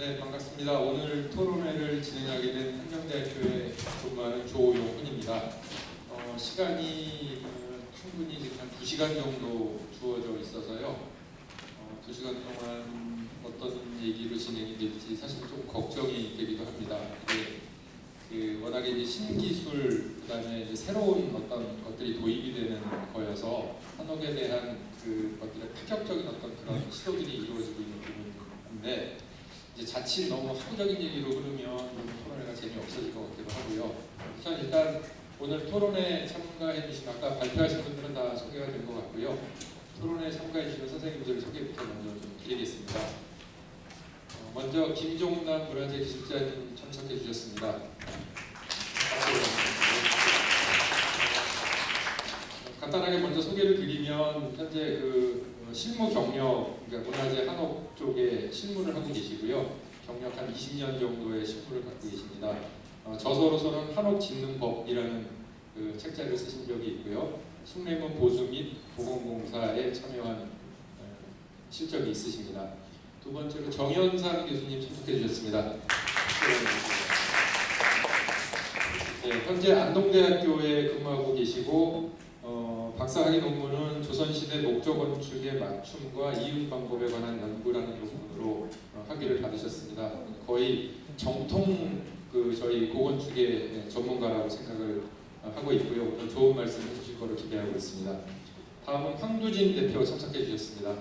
네, 반갑습니다. 오늘 토론회를 진행하게 된 한경대학교에 근무하는 조용훈입니다. 시간이 충분히 지금 한 2시간 정도 주어져 있어서요. 2시간 동안 어떤 얘기로 진행이 될지 사실 좀 걱정이 되기도 합니다. 워낙에 이제 신기술, 그다음에 이제 새로운 어떤 것들이 도입이 되는 거여서 한옥에 대한 그 것들의 파격적인 어떤 그런 시도들이 이루어지고 있는 부분인데, 이제 자칫 너무 학구적인 얘기로 흐르면 토론회가 재미없어질 것 같기도 하고요. 우선 일단 오늘 토론회 참가해 주신, 아까 발표하신 분들은 다 소개가 된 것 같고요. 토론회 참가해 주신 선생님들 소개부터 먼저 좀 드리겠습니다. 먼저 김종남 문화재기술자님 참석해 주셨습니다. 간단하게 먼저 소개를 드리면, 현재 실무 경력, 그러니까 문화재 한옥 쪽에 실무를 하고 계시고요. 경력 한 20년 정도의 실무를 갖고 계십니다. 저서로서는 한옥 짓는 법이라는 책자를 쓰신 적이 있고요. 숭례문 보수 및 보건공사에 참여한 실적이 있으십니다. 두 번째로 정현상 교수님 참석해 주셨습니다. 네, 현재 안동대학교에 근무하고 계시고, 박사학위 논문은 조선시대 목조 건축의 맞춤과 이윤 방법에 관한 연구라는 논문으로 학위를 받으셨습니다. 거의 정통 저희 고건축의 전문가라고 생각을 하고 있고요. 오늘 좋은 말씀 해주실 거를 기대하고 있습니다. 다음은 황두진 대표 참석해 주셨습니다.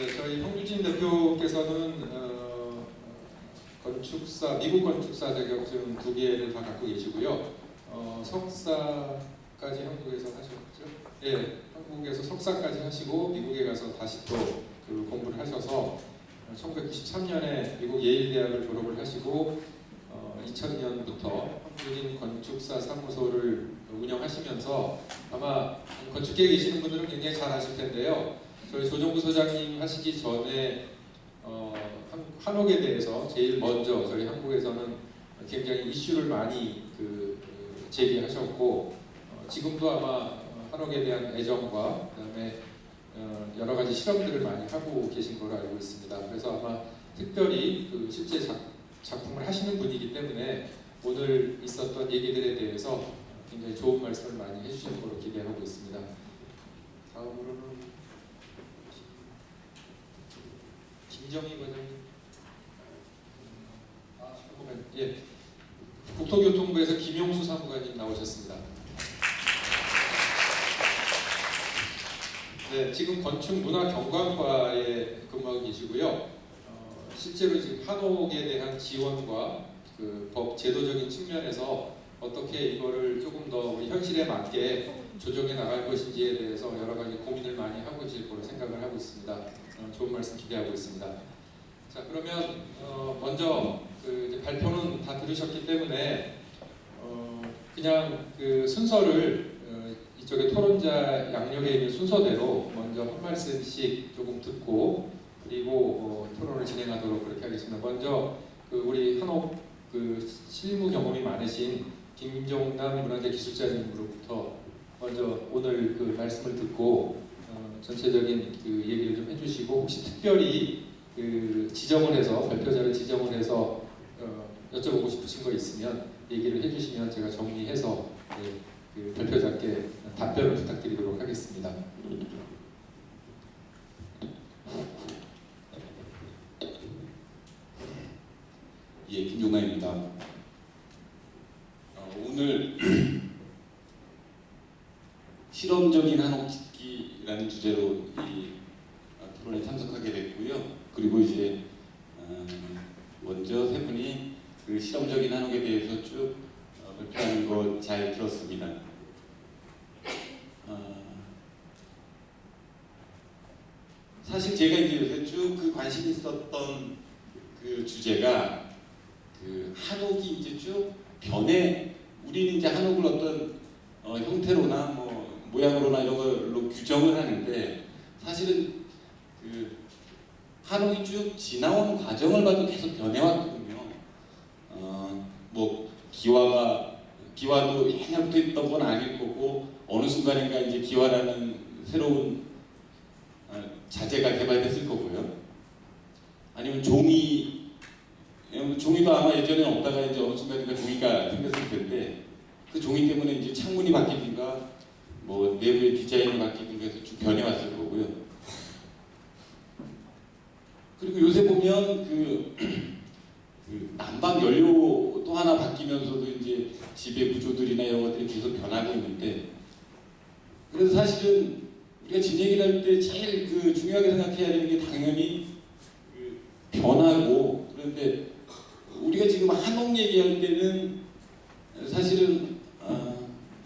네, 저희 황두진 대표께서는 미국 건축사 자격증 2개를 다 갖고 계시고요. 석사까지 한국에서 하셨죠? 네, 한국에서 석사까지 하시고 미국에 가서 다시 또 공부를 하셔서 1993년에 미국 예일 대학을 졸업을 하시고 2000년부터 한국인 건축사 사무소를 운영하시면서, 아마 건축계에 계시는 분들은 굉장히 잘 아실 텐데요. 저희 조정구 소장님 하시기 전에 한옥에 대해서 제일 먼저 저희 한국에서는 굉장히 이슈를 많이 제기하셨고, 지금도 아마 한옥에 대한 애정과 그다음에 여러 가지 실험들을 많이 하고 계신 걸로 알고 있습니다. 그래서 아마 특별히 실제 작품을 하시는 분이기 때문에 오늘 있었던 얘기들에 대해서 굉장히 좋은 말씀을 많이 해주실 걸로 기대하고 있습니다. 다음으로는 김정희 과장님. 예, 국토교통부에서 김용수 사무관님 나오셨습니다. 네, 지금 건축문화경관과에 근무하고 계시고요. 실제로 지금 한옥에 대한 지원과 법 제도적인 측면에서 어떻게 이거를 조금 더 우리 현실에 맞게 조정해 나갈 것인지에 대해서 여러 가지 고민을 많이 하고 계실 거로 생각을 하고 있습니다. 좋은 말씀 기대하고 있습니다. 자, 그러면 먼저 이제 발표는 다 들으셨기 때문에 그냥 순서를 이쪽에 토론자 양옆에 있는 순서대로 먼저 한 말씀씩 조금 듣고, 그리고 토론을 진행하도록 그렇게 하겠습니다. 먼저 우리 한옥 실무 경험이 많으신 김종남 문화재기술자님으로부터 먼저 오늘 말씀을 듣고 전체적인 얘기를 좀 해주시고, 혹시 특별히 지정을 해서, 발표자를 지정을 해서 여쭤보고 싶으신 거 있으면 얘기를 해주시면 제가 정리해서 발표자께 답변을 부탁드리도록 하겠습니다. 예, 김종남입니다. 오늘 실험적인 한옥 짓기라는 주제로 이 토론에 참석하게 됐고요. 그리고 이제 먼저 세 분이 실험적인 한옥에 대해서 쭉 발표하는 거 잘 들었습니다. 사실 제가 이제 요새 쭉 관심 있었던 주제가 한옥이 이제 쭉 우리는 이제 한옥을 어떤 형태로나 모양으로나 이런 걸로 규정을 하는데, 사실은 한옥이 쭉 지나온 과정을 봐도 계속 변해왔거든요. 기와도 옛날부터 있던 건 아닐 거고, 어느 순간인가 이제 기와라는 새로운 자재가 개발됐을 거고요. 아니면 종이도 아마 예전에 없다가 이제 어느 순간인가 종이가 생겼을 텐데 그 종이 때문에 이제 창문이 바뀌든가 뭐 내부의 디자인이 바뀌든가 해서 쭉 변해왔을 거고요. 그리고 요새 보면 그 난방 연료도 하나 바뀌면서도 이제 집의 구조들이나 이런 것들이 계속 변하고 있는데, 그래서 사실은 우리가 집 얘기를 할 때 제일 그 중요하게 생각해야 되는 게 당연히 그 변하고, 그런데 우리가 지금 한옥 얘기할 때는 사실은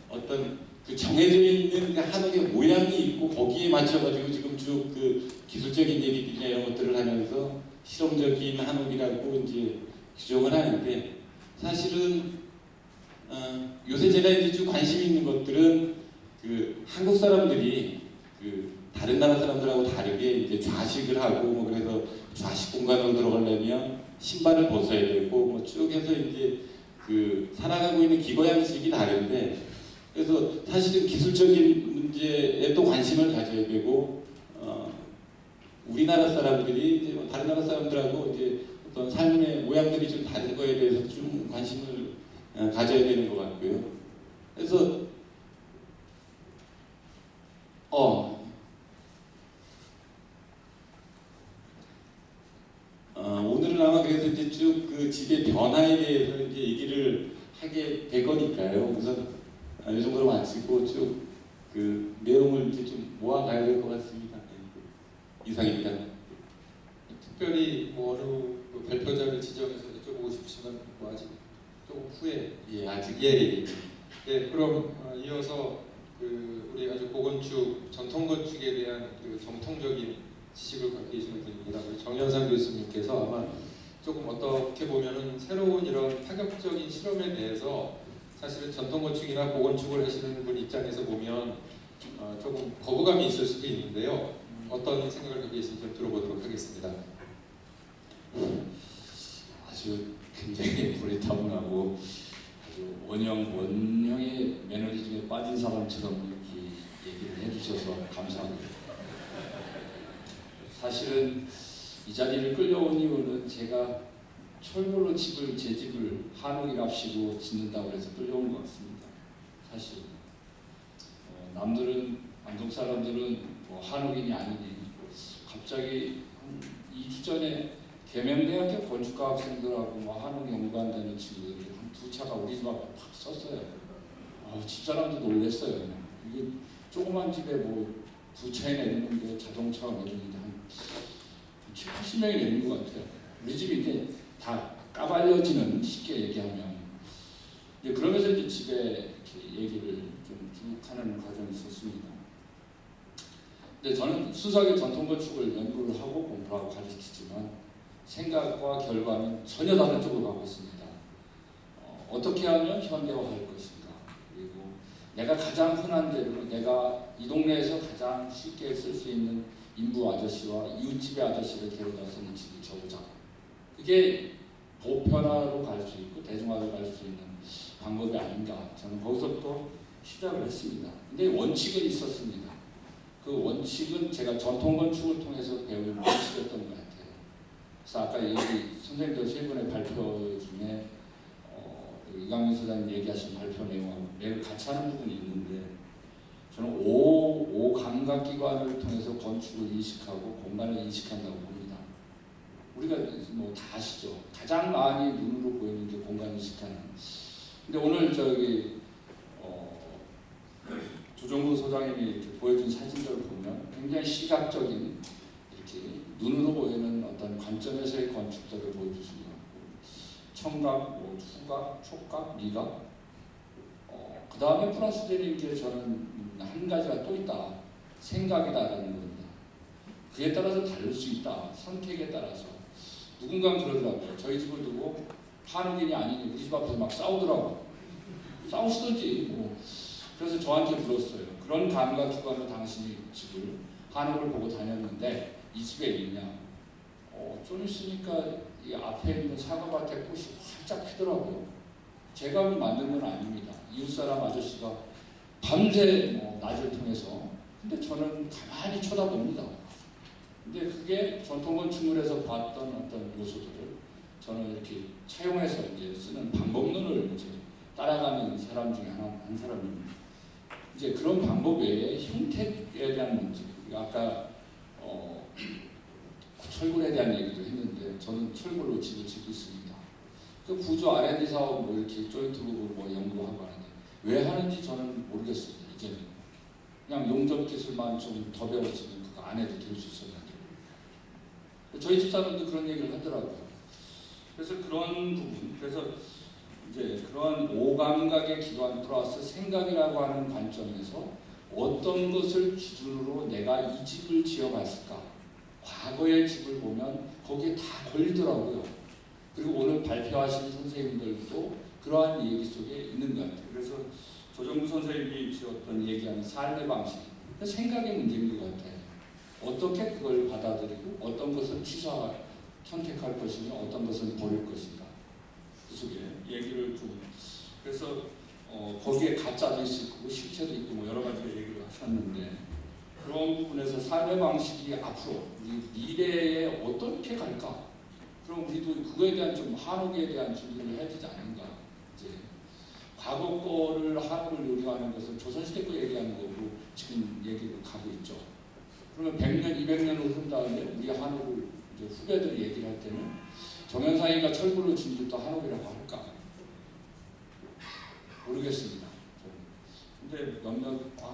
어떤 그 정해져 있는 그 한옥의 모양이 있고 거기에 맞춰가지고 지금 쭉 그 기술적인 얘기들이나 이런 것들을 하면서 실험적인 한옥이라고 이제 규정을 하는데, 사실은 요새 제가 이제 좀 관심 있는 것들은 그 한국 사람들이 그 다른 나라 사람들하고 다르게 이제 좌식을 하고 뭐 그래서 좌식 공간으로 들어가려면 신발을 벗어야 되고 뭐 쭉 해서 이제 그 살아가고 있는 기거 양식이 다른데, 그래서 사실은 기술적인 문제에 또 관심을 가져야 되고 우리나라 사람들이 이제 뭐 다른 나라 사람들하고 이제 어떤 삶의 모양들이 좀 다른 거에 대해서 좀 관심을 가져야 되는 것 같고요. 그래서 오늘은 아마 그래서 이제 쭉 그 집의 변화에 대해서 이제 얘기를 하게 될 거니까요. 그래서 이 정도로 마치고 쭉 그 내용을 이제 좀 모아가야 될 것 같습니다. 네. 이상입니다. 특별히 뭐 어느 그 발표자를 지정해서 여쭤보고 싶지만 뭐 아직 조금 후에. 예, 아직. 예, 그럼 이어서 그 우리 아주 고건축 전통 건축에 대한 그 정통적인 지식을 갖고 계시는 분입니다. 우리 정현상 교수님께서 아마 조금 어떻게 보면은 새로운 이런 파격적인 실험에 대해서 사실은 전통 건축이나 고건축을 하시는 분 입장에서 보면 조금 거부감이 있을 수도 있는데요. 어떤 생각을 갖고 계신지 좀 들어보도록 하겠습니다. 아주 굉장히 불리타분하고 아주 원형의 매너리즘에 빠진 사람처럼 이렇게 얘기를 해주셔서 감사합니다. 사실은 이 자리를 끌려온 이유는 제가 철물로 제 집을 한옥이랍시고 짓는다고 해서 끌려온 것 같습니다. 사실 남들은 안동 사람들은 뭐 한옥인이 아니니 갑자기 한 2주 전에 계명대학교 건축과 학생들하고 뭐 한옥 연구한다는 친구들이 한 2차가 우리 집 앞에 팍 섰어요. 집사람도 놀랬어요. 그냥. 이게 조그만 집에 뭐 2차에 내리는 게 자동차가 내리는데 한 70, 80명이 내리는 것 같아요. 우리 집이 이게 다 까발려지는, 쉽게 얘기하면. 이제 그러면서 이제 집에 이렇게 얘기를 좀 쭉 하는 과정이 있었습니다. 근데 저는 순수하게 전통 건축을 연구를 하고 공부하고 가르치지만 생각과 결과는 전혀 다른 쪽으로 가고 있습니다. 어떻게 하면 현대화할 것인가, 그리고 내가 가장 흔한 대로 내가 이 동네에서 가장 쉽게 쓸 수 있는 인부 아저씨와 이웃집의 아저씨를 데려다 쓰는 집을 지어보자. 그게 보편화로 갈 수 있고 대중화로 갈 수 있는 방법이 아닌가, 저는 거기서부터 시작을 했습니다. 근데 원칙은 있었습니다. 그 원칙은 제가 전통 건축을 통해서 배우는 원칙이었던 것 같아요. 그래서 아까 여기 선생님들 세 분의 발표 중에 이강민 소장님 얘기하신 발표 내용하고 매우 같이 하는 부분이 있는데, 저는 5 감각기관을 통해서 건축을 인식하고 공간을 인식한다고 봅니다. 우리가 뭐 다 아시죠? 가장 많이 눈으로 보이는 게 공간 인식하는. 근데 오늘 조정구 소장님이 이렇게 보여준 사진들을 보면 굉장히 시각적인, 이렇게 눈으로 보이는 어떤 관점에서의 건축들을 보여주신 것 같고, 청각, 뭐 후각, 촉각, 미각. 그 다음에 플러스 되는 게 저는 한 가지가 또 있다. 생각이다라는 겁니다. 그에 따라서 다를 수 있다. 선택에 따라서. 누군가는 그러더라고요. 저희 집을 두고 한옥인이 아니니 우리 집 앞에서 막 싸우더라고요. 싸우시던지 뭐. 그래서 저한테 물었어요. 그런 감각기관으로 당신이 집을 한옥을 보고 다녔는데 이 집에 있냐? 좀 있으니까 이 앞에 있는 사과밭에 꽃이 활짝 피더라고요. 제가 만든 건 아닙니다. 이웃사람 아저씨가 밤새 뭐 낮을 통해서. 근데 저는 가만히 쳐다봅니다. 근데 그게 전통 건축물에서 봤던 어떤 요소들을 저는 이렇게 차용해서 이제 쓰는 방법론을 이제 따라가는 사람 중에 한 사람입니다. 이제 그런 방법 외에 형태에 대한 문제, 아까 철골에 대한 얘기도 했는데 저는 철골로 집을 짓고 있습니다. 그 구조 R&D 사업 뭐 이렇게 조인트 부분 뭐 연구하고 하는데 왜 하는지 저는 모르겠습니다. 이제는 그냥 용접 기술만 좀 더 배웠으면 그거 안 해도 될 수 있었는데 저희 집사람도 그런 얘기를 하더라고요. 그래서 그런 부분, 그래서 이제 그런 오감각의 기관 플러스 생각이라고 하는 관점에서 어떤 것을 기준으로 내가 이 집을 지어봤을까? 과거의 집을 보면 거기에 다 걸리더라고요. 그리고 오늘 발표하신 선생님들도 그러한 얘기 속에 있는 것 같아요. 그래서 조정구 선생님이 지었던 얘기하는 삶의 방식, 생각의 문제인 것 같아요. 어떻게 그걸 받아들이고 어떤 것을 선택할 것이며 어떤 것은 버릴 것인가. 그 속에 얘기를 좀 그래서 거기에 가짜도 있을 거고 실체도 있고 뭐 여러 가지 얘기를 하셨는데 그런 부분에서 삶의 방식이 앞으로 우리 미래에 어떻게 갈까? 그럼 우리도 그거에 대한 좀 한옥에 대한 준비를 해야 되지 않는가? 이제 과거 거를 한옥을 요리하는 것은 조선시대 거 얘기하는 거고 지금 얘기를 가고 있죠. 그러면 100년, 200년을 흐른 다음에 우리 한옥을 이제 후배들이 얘기를 할 때는 정현상이가 철골로 진 집도 한옥이라고 할까? 모르겠습니다. 근데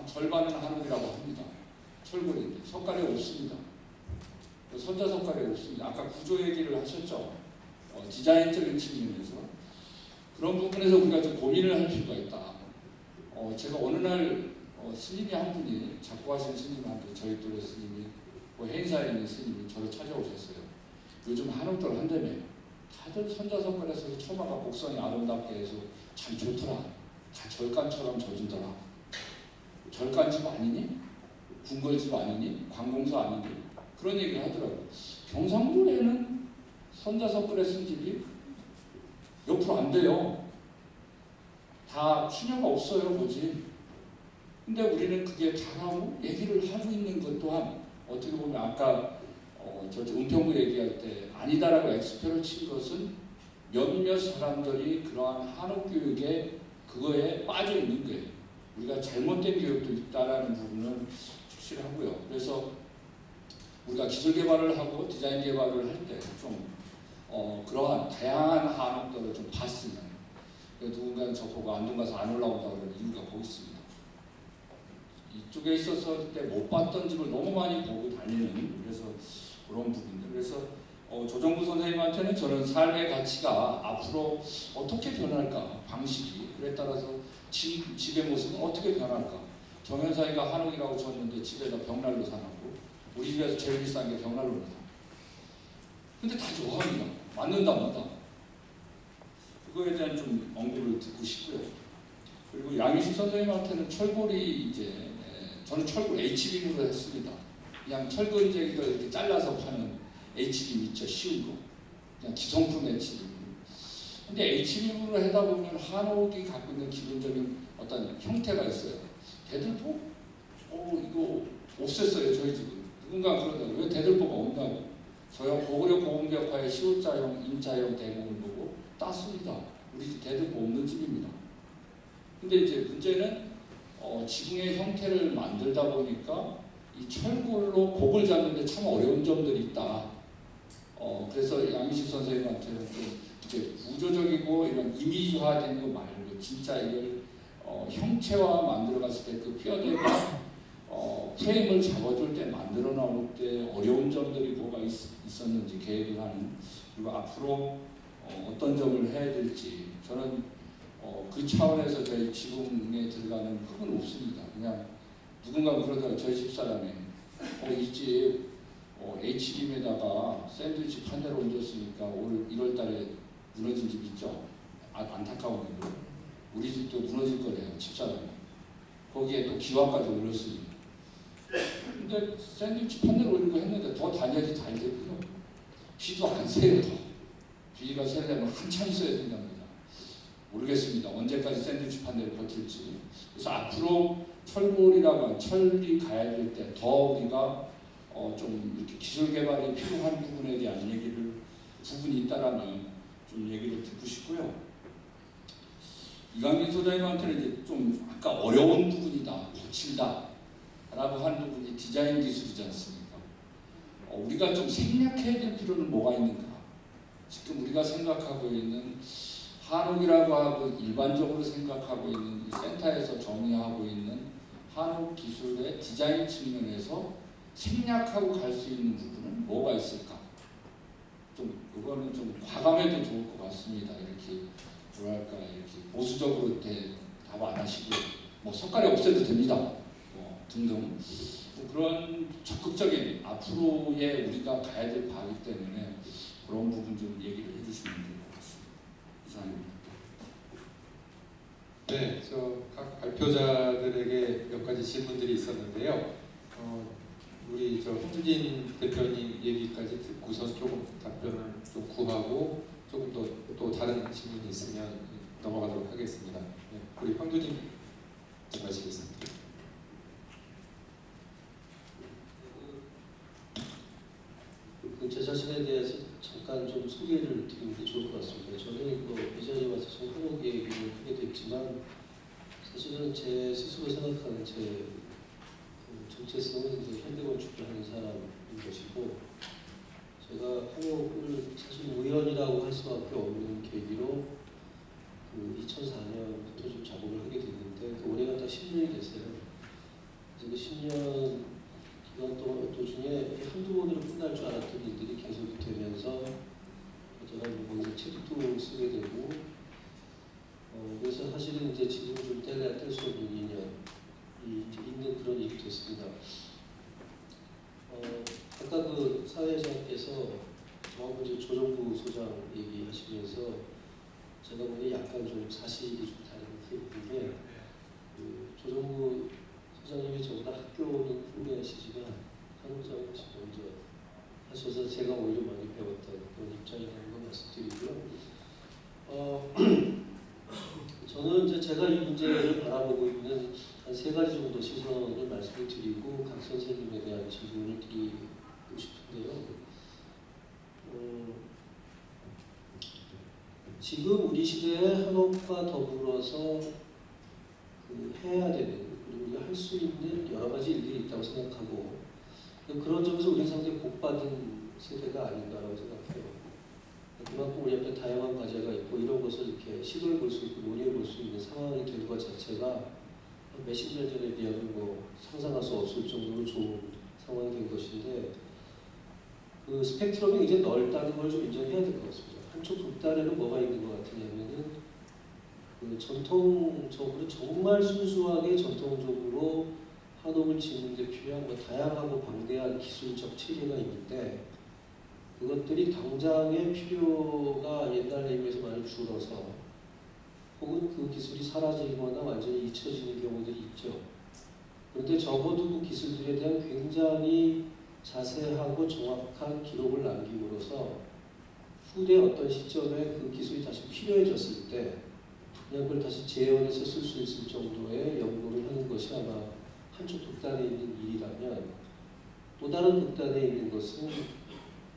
절반은 한옥이라고 합니다. 철골인데 석가래 없습니다. 선자 석가래 없습니다. 아까 구조 얘기를 하셨죠. 디자인적인 측면에서 그런 부분에서 우리가 좀 고민을 할 필요가 있다. 제가 어느 날 스님이 한 분이 작고하신 스님한테 저희 또래 스님이 행사에 있는 스님이 저를 찾아오셨어요. 요즘 한옥들 한다며 다들 선자 석가래에서 처마가 곡선이 아름답게 해서 참 좋더라. 다 절간처럼 져준더라. 절간집 아니니? 궁궐집 아니니? 관공서 아니니? 그런 얘기를 하더라고요. 경상도에는 선자 석가래 쓴 집이 옆으로 안 돼요. 다 추녀가 없어요, 뭐지. 근데 우리는 그게 다라고 얘기를 하고 있는 것 또한 어떻게 보면 아까 저 은평구 얘기할 때 아니다라고 엑스표를 친 것은 몇몇 사람들이 그러한 한옥 교육에 그거에 빠져 있는 거예요. 우리가 잘못된 교육도 있다라는 부분은 확실하고요. 그래서 우리가 기술 개발을 하고 디자인 개발을 할 때 좀 그러한 다양한 한옥들을 좀 봤으면 누군가는 저보고 안동 가서 안 올라온다고 그러는 이유가 거기 있습니다. 이쪽에 있었을 때 못 봤던 집을 너무 많이 보고 다니는 그래서 그런 부분들. 그래서 조정구 선생님한테는 저는 삶의 가치가 앞으로 어떻게 변할까 방식이 그에 따라서 집의 모습은 어떻게 변할까. 정현사이가 한옥이라고 쳤는데 집에다 벽난로 사놨고 우리 집에서 제일 비싼 게 벽난로입니다. 근데 다 좋아합니다. 맞는다 맞다. 그거에 대한 좀 언급을 듣고 싶고요. 그리고 양희식 선생님한테는 철골이 이제 저는 철골 HB로 했습니다. 그냥 철근제기를 이렇게 잘라서 파는 HB 있죠. 쉬운 거. 그냥 기성품 HB. 근데 HB로 하다 보면 한옥이 갖고 있는 기본적인 어떤 형태가 있어요. 대들보? 이거 없앴어요. 저희 집은. 누군가 그러더라고요. 왜 대들보가 없냐고. 저형 고구려 고공격화의 시옷자형, 임자형 대공을 보고 땄습니다. 우리 집 대들보 없는 집입니다. 근데 이제 문제는 지붕의 형태를 만들다 보니까 이 철골로 곡을 잡는데 참 어려운 점들이 있다. 그래서 양희식 선생님한테는 좀 이제 구조적이고 이런 이미지화된 거 말고 진짜 이걸 형체화 만들어갔을 때 그 뼈대가 프레임을 잡아줄 때 만들어 나올 때 어려운 점들이 뭐가 있었는지 계획을 하는 그리고 앞으로 어떤 점을 해야 될지 저는 그 차원에서 저희 지붕에 들어가는 흙은 없습니다. 그냥 누군가 그러다가 저희 집사람이 이 집 H빔에다가 샌드위치 판대로 얹었으니까 올 1월달에 무너진 집 있죠. 안타까운 일로 우리 집도 무너질 거래요. 집사람이 거기에 또 기와까지 올렸으니 근데 샌드위치 판대로 올리고 했는데 더 단열이 잘 됐고요. 비도 안 새요. 더 비가 새려면 한참 있어야 된답니다. 모르겠습니다. 언제까지 샌드위치 판대를 버틸지. 그래서 앞으로 철골이라고 철이 가야 될 때 더 우리가 좀 이렇게 기술 개발이 필요한 부분에 대한 부분이 있다라는 좀 얘기를 듣고 싶고요. 이강민 소장님한테는 이제 좀 아까 어려운 부분이다, 거칠다라고 한 부분이 디자인 기술이지 않습니까? 우리가 좀 생략해야 될 필요는 뭐가 있는가? 지금 우리가 생각하고 있는 한옥이라고 하고 일반적으로 생각하고 있는 이 센터에서 정의하고 있는 한옥 기술의 디자인 측면에서 생략하고 갈 수 있는 부분은 뭐가 있을까? 좀 그거는 좀 과감해도 좋을 것 같습니다. 이렇게 뭐랄까 이렇게 보수적으로 답 안 하시고 뭐 석가래 없애도 됩니다. 뭐 등등 그런 적극적인 앞으로의 우리가 가야 될 바이기 때문에 그런 부분 좀 얘기를 해주시면 될 것 같습니다. 이상입니다. 네, 저 각 발표자들에게 몇 가지 질문들이 있었는데요. 우리 홍준진 대표님 얘기까지 듣고선 조금 답변을 좀 구하고 조금 더 또 다른 질문이 있으면 넘어가도록 하겠습니다. 네, 우리 황준진 말씀하시겠습니다. 제 자신에 대해서 잠깐 좀 소개를 드리는 게 좋을 것 같습니다. 저는 이 자리에 와서 좀 한옥 얘기를 하게 됐지만 사실은 제 스스로 생각하는 제 정체성은 이제 현대건축을 하는 사람인 것이고 제가 한옥을 사실 우연이라고 할 수밖에 없는 계기로 2004년부터 좀 작업을 하게 됐는데 올해가 딱 10년이 됐어요. 그래서 그 10년 기간 동안 도중에 한두 번으로 끝날 줄 알았던 일들이 계속 되면서 제가 거기서 책도 쓰게 되고 그래서 사실은 이제 지금 좀 뗄래야 뗄 수 없는 인연이 있는 그런 일이 됐습니다. 아까 사회자께서 저하고 이제 조정부 소장 얘기하시면서 제가 보니 약간 좀 사실이 좀 다른 게 조정부 소장님이 저보다 학교는 후배시지만 한옥장을 먼저 하셔서 제가 오히려 많이 배웠던 그런 입장이라는 걸 말씀드리고요. 저는 이제 제가 이 문제를 바라보고 있는 한 3가지 정도 시선을 말씀을 드리고 각 선생님에 대한 질문을 드리고 싶은데요. 지금 우리 시대의 한옥과 더불어서 해야 되는 그리고 우리가 할 수 있는 여러 가지 일들이 있다고 생각하고 그런 점에서 우리는 상당히 복받은 세대가 아닌가라고 생각해요. 그만큼 우리 앞에 다양한 과제가 있고 이런 것을 이렇게 시도해 볼 수 있고 논의해 볼 수 있는 상황이 된 것 자체가 몇십 년 전에 비하면 상상할 수 없을 정도로 좋은 상황이 된 것인데 스펙트럼이 이제 넓다는 걸 좀 인정해야 될 것 같습니다. 한쪽 극단에는 뭐가 있는 것 같으냐면은 전통적으로 정말 순수하게 전통적으로 한옥을 짓는 데 필요한 다양하고 방대한 기술적 체계가 있는데 그것들이 당장의 필요가 옛날에 비해서 많이 줄어서 혹은 그 기술이 사라지거나 완전히 잊혀지는 경우들이 있죠. 그런데 적어도 그 기술들에 대한 굉장히 자세하고 정확한 기록을 남김으로써 후대 어떤 시점에 그 기술이 다시 필요해졌을 때 그냥 그걸 다시 재현해서 쓸 수 있을 정도의 연구를 하는 것이 아마 한쪽 극단에 있는 일이라면 또 다른 극단에 있는 것은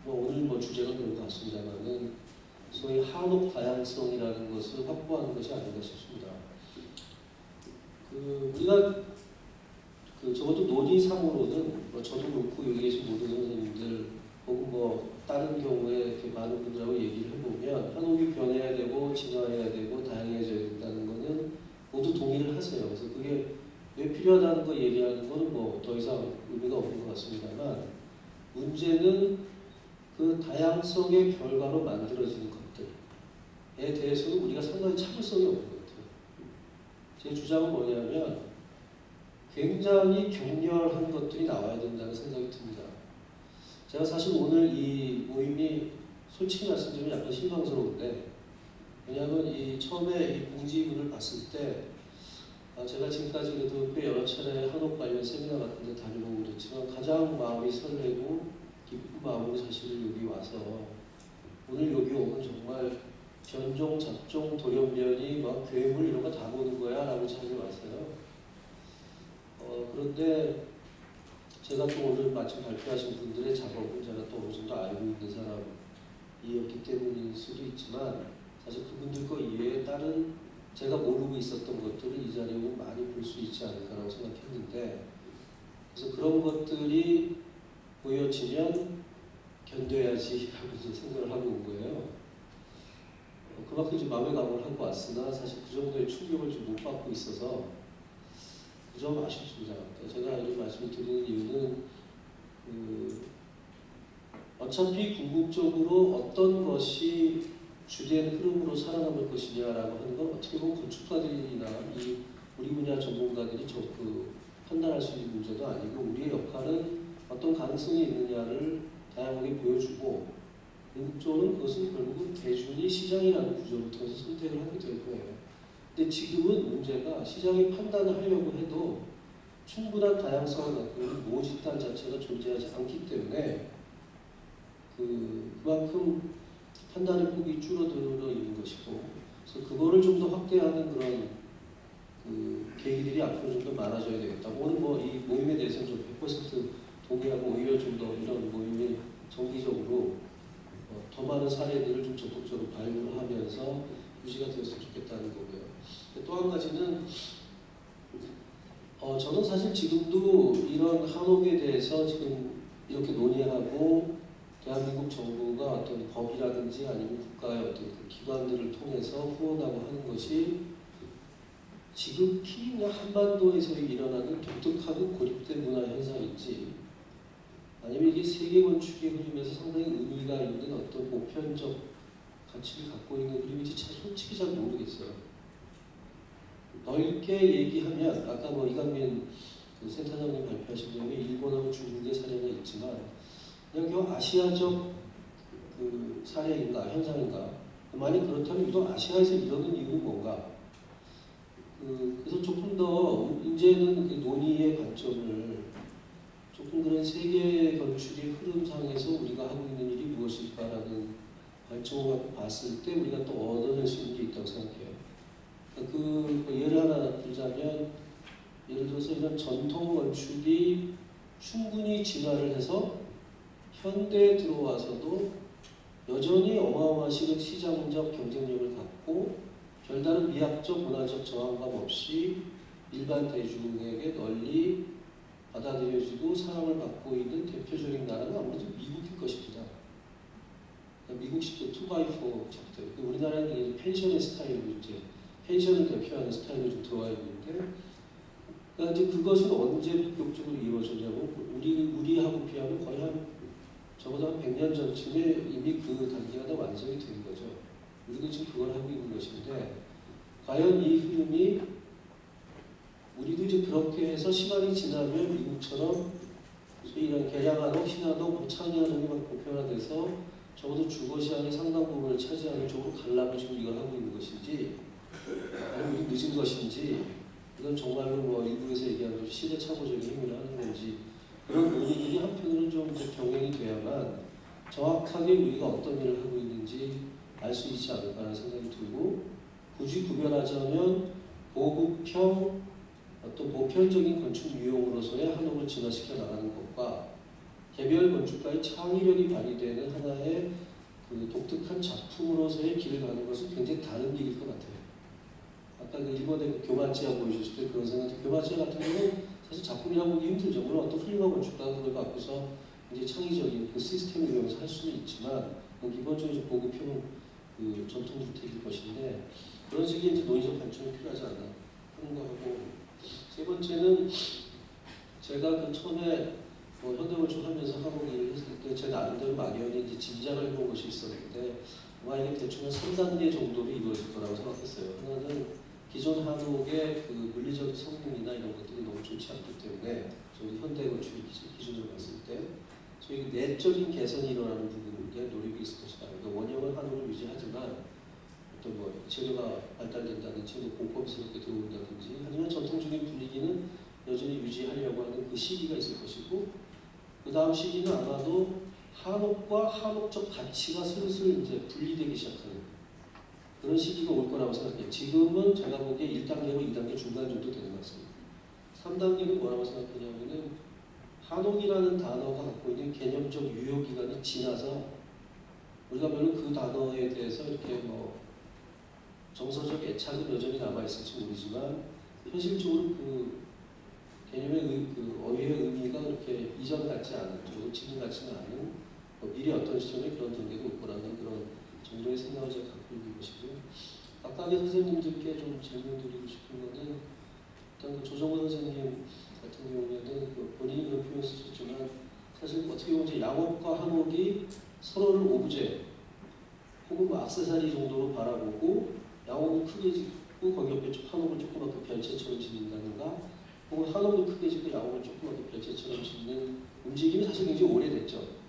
오늘 주제가 그런 것 같습니다만은 소위 한옥 다양성이라는 것을 확보하는 것이 아닌가 싶습니다. 우리가 적어도 논의상으로는 저도 그렇고 여기 계신 모든 선생님들 혹은 다른 경우에 이렇게 많은 분들하고 얘기를 해보면 한옥이 변해야 되고 진화해야 되고 다양해져야 된다는 것은 모두 동의를 하세요. 그래서 그게 왜 필요하다는 거 얘기하는 것은 더 이상 의미가 없는 것 같습니다만 문제는 그 다양성의 결과로 만들어지는 것들에 대해서는 우리가 상당히 참을성이 없는 것 같아요. 제 주장은 뭐냐면 굉장히 격렬한 것들이 나와야 된다는 생각이 듭니다. 제가 사실 오늘 이 모임이 솔직히 말씀드리면 약간 실망스러운데 왜냐하면 처음에 이 공지문을 봤을 때 제가 지금까지 그래도 꽤 여러 차례 한옥 관련 세미나 같은 데 다녀보고 그랬지만 가장 마음이 설레고 기쁜 마음으로 사실 여기 와서 오늘 여기 오면 정말 변종, 잡종, 돌연변이, 괴물 이런 거 다 보는 거야 라고 찾아왔어요. 그런데 제가 또 오늘 마침 발표하신 분들의 작업을 제가 또 어느 정도 알고 있는 사람이었기 때문일 수도 있지만 사실 그분들 거 이외에 다른 제가 모르고 있었던 것들을 이 자리에 오면 많이 볼 수 있지 않을까라고 생각했는데 그래서 그런 것들이 보여지면 견뎌야지 하면서 생각을 하고 온 거예요. 그만큼 이제 마음의 각오를 하고 왔으나 사실 그 정도의 충격을 좀 못 받고 있어서 그 점 아쉽습니다. 제가 이런 말씀을 드리는 이유는 어차피 궁극적으로 어떤 것이 주된 흐름으로 살아남을 것이냐라고 하는 건 어떻게 보면 건축가들이나 이 우리 분야 전문가들이 판단할 수 있는 문제도 아니고 우리의 역할은 어떤 가능성이 있느냐를 다양하게 보여주고 궁극적으로는 그것은 결국은 대중이 시장이라는 구조를 통해서 선택을 하게 될 거예요. 근데 지금은 문제가 시장이 판단을 하려고 해도 충분한 다양성을 갖고 있는 모집단 자체가 존재하지 않기 때문에 그만큼 판단의 폭이 줄어들어 있는 것이고 그래서 그거를 좀 더 확대하는 그런 계기들이 앞으로 좀 더 많아져야 되겠다. 오늘 뭐 이 모임에 대해서는 좀 100% 동의하고 오히려 좀 더 이런 모임이 정기적으로 더 많은 사례들을 좀 적극적으로 발굴하면서 유지가 되었으면 좋겠다는 거고요. 또 한 가지는 저는 사실 지금도 이런 한옥에 대해서 지금 이렇게 논의하고 대한민국 정부가 어떤 법이라든지 아니면 국가의 어떤 그 기관들을 통해서 후원하고 하는 것이 지극히 그냥 한반도에서 일어나는 독특하고 고립된 문화 현상인지 아니면 이게 세계 건축의 흐름에서 상당히 의미가 있는 어떤 보편적 가치를 갖고 있는 흐름인지 참 솔직히 잘 모르겠어요. 넓게 얘기하면 아까 뭐 이강민 센터장님 발표하신 점에 일본하고 중국의 사례가 있지만 그냥 겨우 아시아적 사례인가 현상인가 만약 그렇다면 유독 아시아에서 이러는 이유는 뭔가 그래서 조금 더 이제는 그 논의의 관점을 조금 그런 세계 건축의 흐름상에서 우리가 하고 있는 일이 무엇일까라는 관점을 갖고 봤을 때 우리가 또 얻어낼 수 있는 게 있다고 생각해요. 예를 하나 들자면 예를 들어서 이런 전통 건축이 충분히 진화를 해서 현대에 들어와서도 여전히 어마어마한 시장적 경쟁력을 갖고 별다른 미학적 문화적 저항감 없이 일반 대중에게 널리 받아들여지고 사랑을 받고 있는 대표적인 나라는 아무래도 미국일 것입니다. 미국식도 2x4 작들. 우리나라는 이제 펜션의 스타일로 이제 펜션을 대표하는 스타일로 좀 들어와 있는데, 그러니까 이제 그것은 언제 본격적으로 이루어졌냐면 우리하고 비하면 거의 적어도 한 100년 전쯤에 이미 그 단계가 다 완성이 된 거죠. 우리도 지금 그걸 하고 있는 것인데, 과연 이 흐름이 우리도 이제 그렇게 해서 시간이 지나면 미국처럼 이런 개량한옥, 신한옥, 창의한옥이 막 보편화돼서 적어도 주거시장의 상당 부분을 차지하는 쪽으로 가려고 지금 이걸 하고 있는 것인지 아니면 우리 늦은 것인지 이건 정말로 뭐 일부에서 얘기하는 시대착오적인 힘을 하는 건지 그런 논의들이 한편으로는 좀 병행이 돼야만 정확하게 우리가 어떤 일을 하고 있는지 알 수 있지 않을까라는 생각이 들고 굳이 구별하자면 보급형 어떤 보편적인 건축 유형으로서의 한옥을 진화시켜 나가는 것과 개별 건축가의 창의력이 발휘되는 하나의 그 독특한 작품으로서의 길을 가는 것은 굉장히 다른 길일 것 같아요. 아까 그 일본의 교마치아 보여주실 때 그런 생각, 교마치아 같은 경우는 사실 작품이라고 보기 힘들죠. 물론 어떤 훌륭한 건축가가 그걸 갖고서 이제 창의적인 그 시스템을 이용해서 할 수는 있지만 기본적으로 보급형 그 전통주택일 것인데 그런 식의 이제 논의적 관점이 필요하지 않나 하는 거 하고 세 번째는 제가 그 처음에 뭐 현대건축 하면서 한국 일을 했을 때 제 나름대로 막연히 이제 짐작을 해본 것이 있었는데 이게 대충 한 3단계 정도로 이루어질 거라고 생각했어요. 하나는 기존 한옥의 그 물리적 성능이나 이런 것들이 너무 좋지 않기 때문에 저희 현대건축 기준으로 봤을 때 소위 내적인 개선이 일어나는 부분에 노력이 있을 것이다. 그러니까 원형은 한옥을 유지하지만 어떤 뭐 재료가 발달된다든지 뭐 공법스럽게 들어온다든지 하지만 전통적인 분위기는 여전히 유지하려고 하는 그 시기가 있을 것이고 그 다음 시기는 아마도 한옥과 한옥적 가치가 슬슬 이제 분리되기 시작하는 그런 시기가 올 거라고 생각해요. 지금은 제가 보기에 1단계로 2단계 중간 정도 되는 것 같습니다. 3단계는 뭐라고 생각하냐면은 한옥이라는 단어가 갖고 있는 개념적 유효 기간이 지나서 우리가 별로 그 단어에 대해서 이렇게 뭐 정서적 애착은 여전히 남아 있을지 모르지만 현실적으로 그 개념의 그 어휘의 의미가 그렇게 이전 같지 않은, 저도 지금 같지는 않은 미래 어떤 시점에 그런 단계가 올 거라는 그런 정도의 생각을 제가 갖고 있는 것이고요. 각각의 선생님들께 좀 질문드리고 싶은 것은 일단 그 조정원 선생님 같은 경우에는 그 본인이 그런 표현을 쓰셨지만 사실 어떻게 보면 이제 양옥과 한옥이 서로를 오브제 혹은 뭐 액세서리 정도로 바라보고 양옥을 크게 짓고 거기 옆에 한옥을 조그맣게 별채처럼 짓는다든가 혹은 한옥을 크게 짓고 양옥을 조그맣게 별채처럼 짓는 움직임이 사실 굉장히 오래됐죠.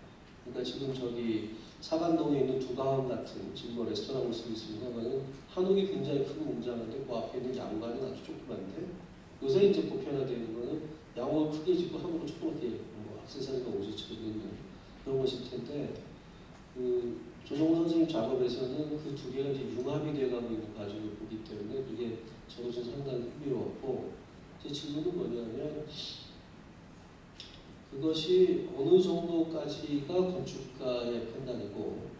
그러니까 지금 저기 사간동에 있는 두가함 같은 지금 뭐 레스토랑을 쓰고 있습니다만 한옥이 굉장히 크고 웅장한데 그 앞에 있는 양관은 아주 조그만데 요새 이제 보편화되는 거는 양옥을 크게 짓고 한옥을 조그맣게 뭐 액세서리가 오지처럼 있는 그런 것일 텐데 그 조정호 선생님 작업에서는 그 두 개가 이제 융합이 되어가고 있는 과정을 보기 때문에 그게 저로서 상당히 흥미로웠고 제 질문은 뭐냐면 그것이 어느 정도까지가 건축가의 판단이고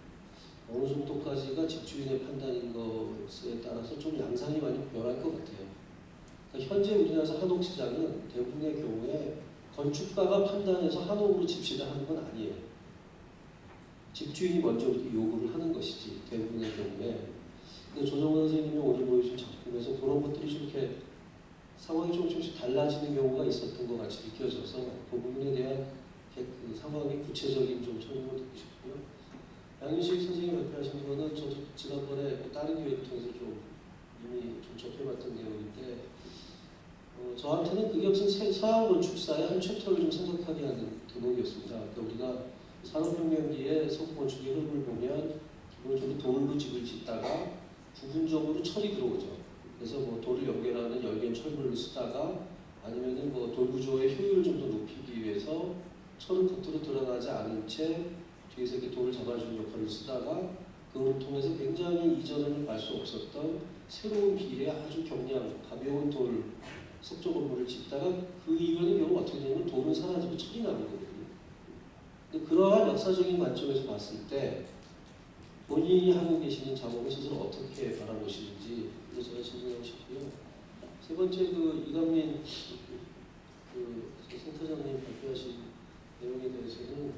어느 정도까지가 집주인의 판단인 것에 따라서 좀 양상이 많이 변할 것 같아요. 그러니까 현재 우리나라에서 한옥 시장은 대부분의 경우에 건축가가 판단해서 한옥으로 집시를 하는 건 아니에요. 집주인이 먼저 요구를 하는 것이지 대부분의 경우에. 근데 조정원 선생님이 오늘 보여준 작품에서 그런 것들이 좀 이렇게 상황이 조금씩 달라지는 경우가 있었던 것 같이 느껴져서 그 부분에 대한 그 상황의 구체적인 좀 설명을 듣고 싶고요. 양윤식 선생님이 발표하신 거는 저도 지난번에 다른 기회를 통해서 좀 이미 좀 접해봤던 내용인데 저한테는 그게 무슨 서양 건축사의 한 챕터를 좀 생각하게 하는 대목이었습니다. 그러니까 우리가 산업혁명기에 서구 건축의 흐름을 보면 기본적으로 돌로 집을 짓다가 부분적으로 철이 들어오죠. 그래서 뭐 돌을 연결하는 열견 철물을 쓰다가 아니면은 뭐 돌 구조의 효율을 좀 더 높이기 위해서 철은 겉으로 드러나지 않은 채 뒤에서 이렇게 돌을 잡아주는 역할을 쓰다가 그걸 통해서 굉장히 이전에는 알 수 없었던 새로운 비례의 아주 경량 가벼운 돌 석조 건물을 짓다가 그 이후에는 결국 어떻게 되냐면 돌은 사라지고 철이 남은 거거든요. 근데 그러한 역사적인 관점에서 봤을 때 본인이 하고 계시는 작업을 스스로 어떻게 바라보시는지 제가 질문하고 싶고요. 세 번째 그 이강민 그 센터장님 발표하신 내용에 대해서는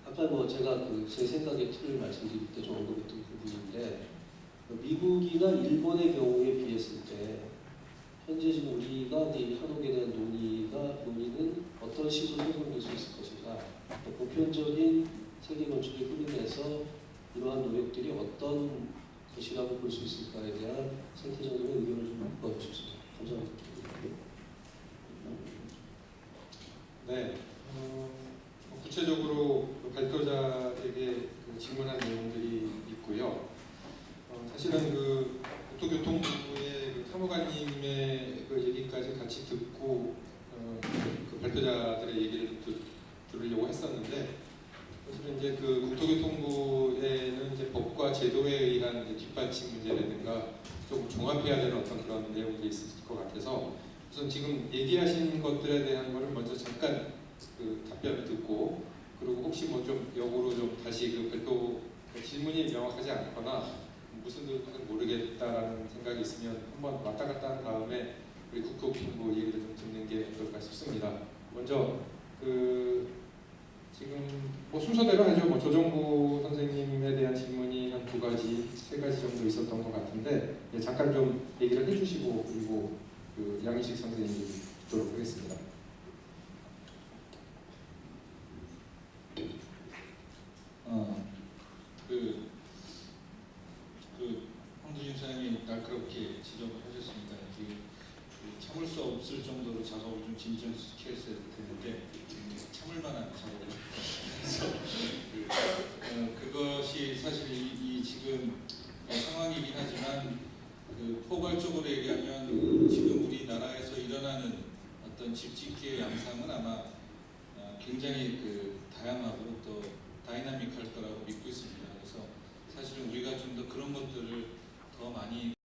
아까 뭐 제가 그 제 생각의 틀을 말씀드릴 때 좀 언급했던 부분인데 미국이나 일본의 경우에 비했을 때 현재 지금 우리가 이 한옥에 대한 논의는 어떤 식으로 설명될 수 있을 것인가? 보편적인 세계 건축의 흐름에서 이러한 노력들이 어떤 것이라고 볼 수 있을까에 대한 센터장님의 의견을 좀 듣고 싶습니다. 감사합니다. 네, 구체적으로 발표자에게 질문한 내용들이 있고요. 사실은 그 국토교통부의 그 사무관님의 그 얘기까지 같이 듣고 그 발표자들의 얘기를 들으려고 했었는데 사실은 이제 그 국토교통부에는 이제 법과 제도에 의한 이제 뒷받침 문제라든가 조금 종합해야 되는 어떤 그런 내용들이 있을 것 같아서 우선 지금 얘기하신 것들에 대한 거를 먼저 잠깐 그 답변을 듣고 그리고 혹시 뭐 좀 역으로 좀 다시 그 별도 질문이 명확하지 않거나 무슨 뜻인지 모르겠다라는 생각이 있으면 한번 왔다 갔다 한 다음에 우리 국토교통부 얘기를 좀 듣는 게 어떨까 싶습니다. 먼저 그 지금 뭐 순서대로 하죠. 뭐 조정구 선생님에 대한 질문이 한 2가지, 3가지 정도 있었던 것 같은데 잠깐 좀 얘기를 해주시고 그리고 그 양희식 선생님 듣도록 하겠습니다. 황두진 사장님이 날카롭게 지적을 하셨습니다. 참을 수 없을 정도로 작업을 좀 진전시켰어야 되는데 참을 만한 작업을 그래서 그것이 사실 이 지금 상황이긴 하지만 포괄적으로 얘기하면 지금 우리나라에서 일어나는 어떤 집짓기의 양상은 아마 굉장히 다양하고 또 다이나믹할 거라고 믿고 있습니다. 그래서 사실 우리가 좀 더 그런 것들을 더 많이